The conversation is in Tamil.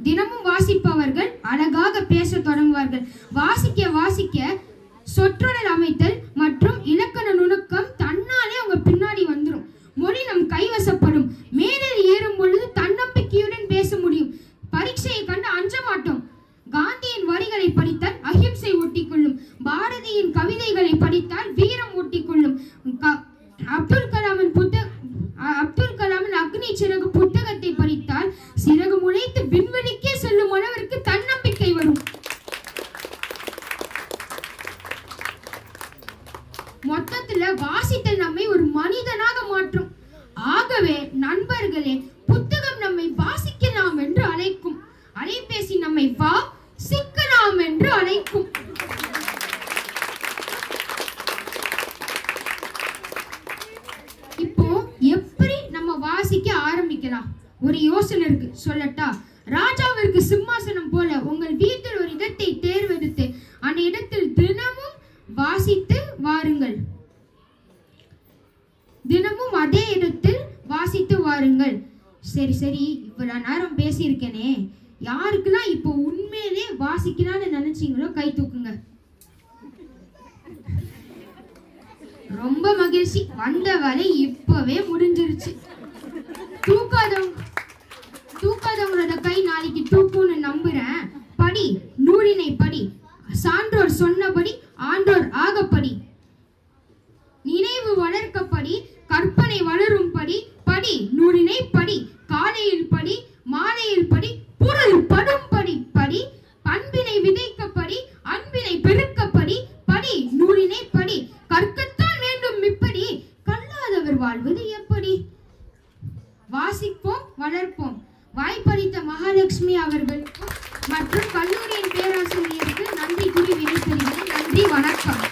தினமும் வாசிப்பவர்கள் அழகாக பேச தொடங்குவார்கள். வாசிக்க வாசிக்க சொற்றொடர் அமைத்தல் மற்றும் இலக்கண நுணுக்கம் தன்னாலே அவங்க பின்னாடி வந்துடும். மொழி நம் கைவசப்படும். மேலில் ஏறும் பொழுது தன்னம்பிக்கையுடன் பேச முடியும். பரீட்சையை கண்டு அஞ்ச மாட்டோம். காந்தியின் வரிகளை படித்தால் அஹிம்சை ஒட்டிக்கொள்ளும். பாரதியின் கவிதைகளை படித்தால் வீரம் ஒட்டிக்கொள்ளும். அப்துல் கலாமின் அக்னி சிறகு புத்தகத்தை படித்தால் சிறகு முளைத்து விண்வெளிக்கே செல்லும் அளவிற்கு தன்னம்பிக்கை வரும். மொத்தத்துல வாசித்தல் நம்மை ஒரு மனிதனாக மாற்றும். ஆகவே நண்பர்களே, புத்தகம் நம்மை வாசிக்கலாம் என்று அழைக்கும். அலைபேசி நம்மை வாசிக்கலாம் என்று அழைக்கும். இப்போ எப்படி நம்ம வாசிக்க ஆரம்பிக்கலாம்? ஒரு யோசனை இருக்கு, சொல்லட்டா? ராஜாவிற்கு சிம்மாசனம் போல உங்கள் வீட்டில் ஒரு இடத்தை தேர்வெடுத்து அந்த இடத்தில் தினமும் வாசித்து வாருங்கள். தினமும் அதே இடத்தில் வாசித்து வாருங்கள். சரி, இவ்வளவு நேரம் பேசியிருக்கேனே, யாருக்கெல்லாம் இப்போ உண்மையிலே வாசிக்கலாம்னு நினைச்சீங்களோ கை தூக்குங்க. ரொம்ப மகிழ்ச்சி. வந்த வரை இப்பவே முடிஞ்சிருச்சு. தூக்காதவங்களோட கை நாளைக்கு தூக்கும்னு நம்புறேன். படி, நூலினை படி. சான்றோர் சொன்னபடி ஆன்றோர் ஆகப்படி. நினைவு வளர்க்கப்படி, கற்பனை வளரும் படி. படி, நூலினை படி. காலையில் படி, மாலையில் படி, பொருள் படும் படி. படி, அன்பினை விதைக்கப்படி, அன்பினை பெருக்கப்படி. படி, நூலினை படி. கற்கத்தான் வேண்டும் இப்படி, கல்லாதவர் வாழ்வது எப்படி? வாசிப்போம், வளர்ப்போம். வாய்ப்பளித்த மகாலட்சுமி அவர்கள் மற்றும் கல்லூரியின் பேராசிரியருக்கு நன்றி கூறி விடைபெறுகிறேன். நன்றி, வணக்கம்.